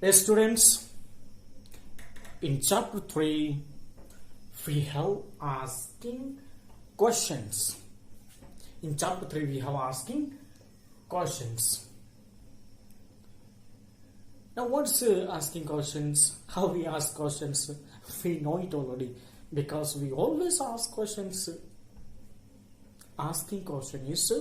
Yes, students, in chapter 3, we have asking questions. In chapter 3, we have asking questions. Now, what's asking questions? How we ask questions? We know it already because we always ask questions. Asking question is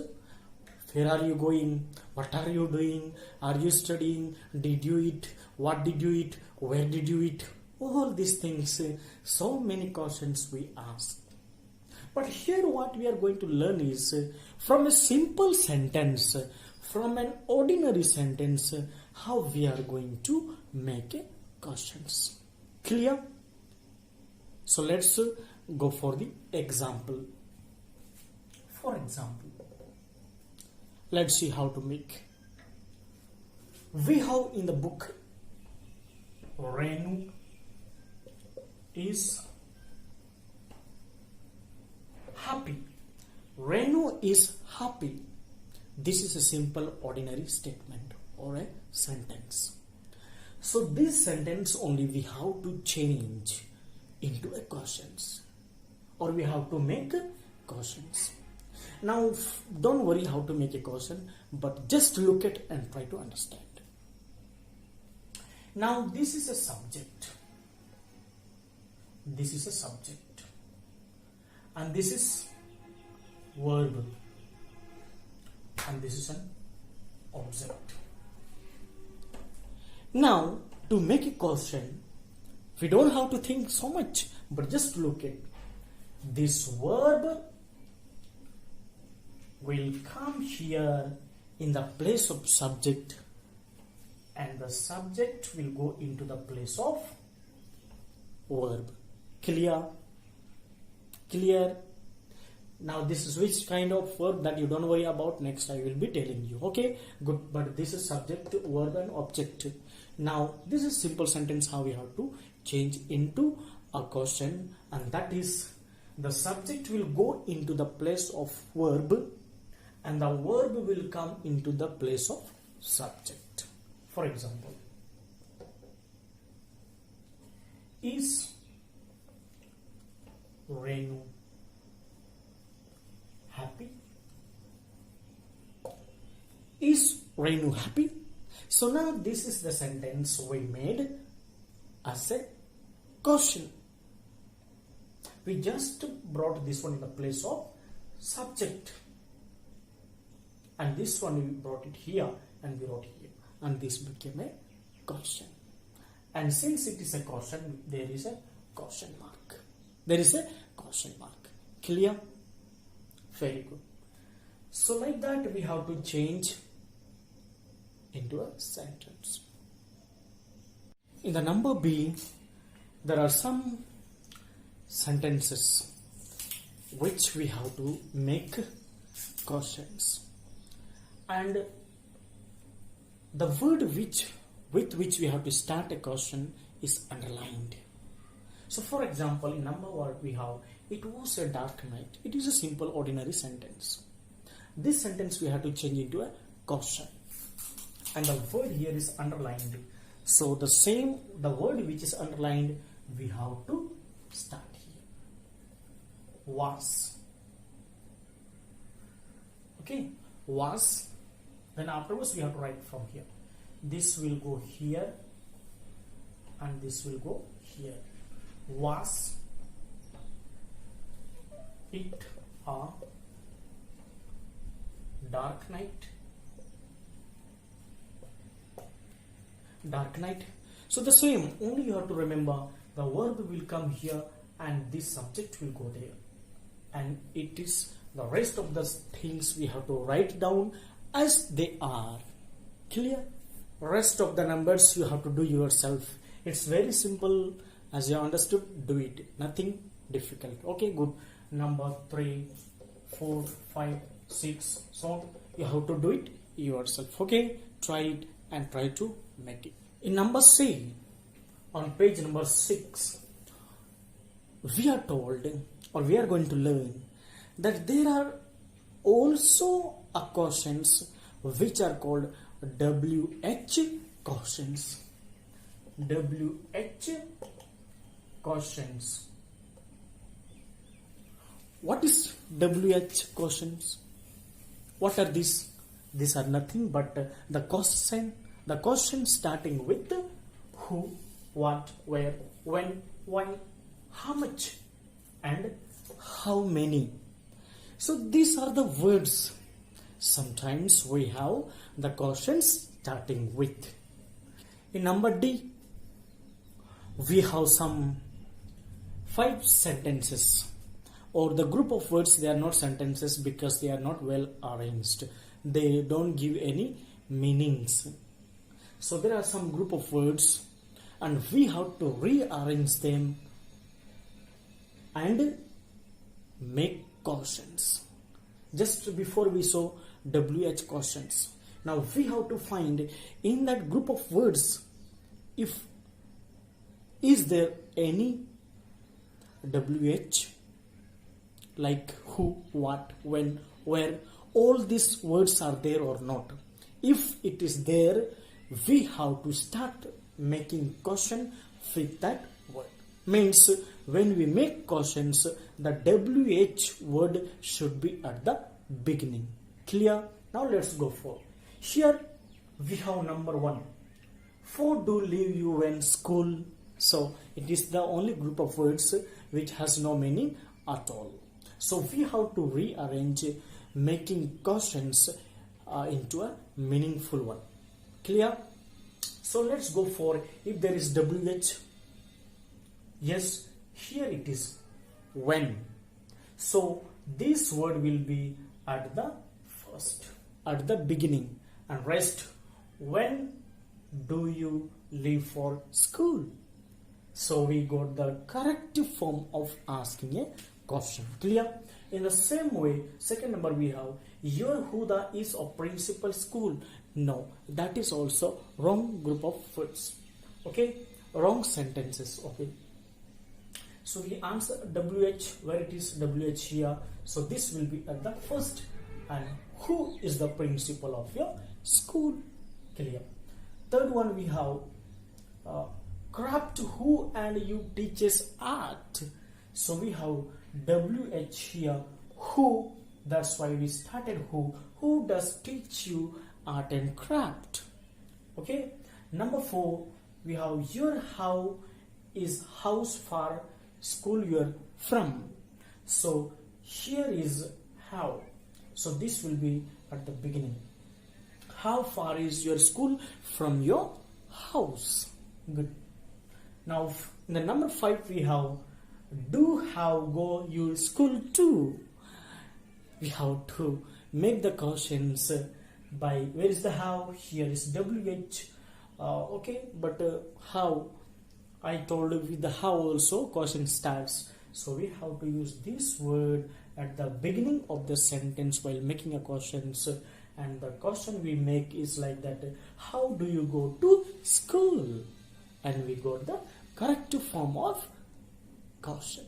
where are you going? What are you doing? Are you studying? Did you eat? What did you eat? Where did you eat? All these things, so many questions we ask. But here what we are going to learn is from a simple sentence, from an ordinary sentence, how we are going to make questions. Clear? So let's go for the example. For example, let's see how to make. We have in the book Renu is happy. Renu is happy. This is a simple ordinary statement or a sentence. So this sentence only we have to change into a questions, or we have to make questions. Now don't worry how to make a question, but just look at and try to understand. Now this is a subject. This is a subject. And this is verb. And this is an object. Now to make a question, we don't have to think so much, but just look at this verb will come here in the place of subject, and the subject will go into the place of verb. Clear? Clear? Now this is which kind of verb that you don't worry about, next I will be telling you. Okay, good. But this is subject, verb and object. Now this is simple sentence how we have to change into a question, and that is the subject will go into the place of verb and the verb will come into the place of subject. For example, is Renu happy? Is Renu happy? So now this is the sentence we made as a question. We just brought this one in the place of subject, and this one we brought it here and we wrote here, and this became a question. And since it is a question, there is a question mark. There is a question mark. Clear? Very good. So like that we have to change into a sentence. In the number B, there are some sentences which we have to make questions, and the word with which we have to start a question is underlined. So for example, in number 1 we have, it was a dark night. It is a simple ordinary sentence. This sentence we have to change into a question, and the word here is underlined. So the word which is underlined, we have to start here. Was. Okay, was. Then afterwards we have to write from here. This will go here and this will go here. Was it a dark night? Dark night. So the same, only you have to remember the verb will come here and this subject will go there, and it is the rest of the things we have to write down as they are. Clear? Rest of the numbers you have to do yourself. It's very simple. As you understood, do it. Nothing difficult. Okay, good. Number 3, 4, 5, 6. So you have to do it yourself. Okay, try it and try to make it. In number C, on page number 6, we are told, or we are going to learn, that there are also questions which are called WH questions. WH questions. What is WH questions? What are these? These are nothing but the question starting with who, what, where, when, why, how much, and how many. So these are the words. Sometimes we have the questions starting with. In number D, we have some 5 sentences, or the group of words. They are not sentences because they are not well arranged. They don't give any meanings. So there are some group of words and we have to rearrange them and make questions. Just before we saw WH questions. Now we have to find in that group of words if is there any WH like who, what, when, where, all these words are there or not. If it is there, we have to start making question with that word. Means when we make questions, the WH word should be at the beginning. Clear? Now let's go for. Here we have number 1. For do leave you when school. So it is the only group of words which has no meaning at all. So we have to rearrange making questions into a meaningful one. Clear? So let's go for if there is WH. Yes, here it is when. So this word will be at the first, at the beginning, and rest. When do you leave for school? So we got the correct form of asking a question. Clear? In the same way, second number we have your Huda is a principal school. No, that is also wrong group of words. Okay, wrong sentences. Okay, so we answer WH where it is WH here. So this will be at the first. And who is the principal of your school? Clear. Third one we have craft who and you teaches art. So we have WH here, who, that's why we started who does teach you art and craft. Okay, number 4 we have your how is house far school you're from. So here is how, so this will be at the beginning. How far is your school from your house? Good. Now in the number 5 we have do how go your school to. We have to make the questions by where is the how, here is WH. Okay, but how, I told you with the how also question starts. So we have to use this word at the beginning of the sentence while making a questions. And the question we make is like that: how do you go to school? And we got the correct form of question.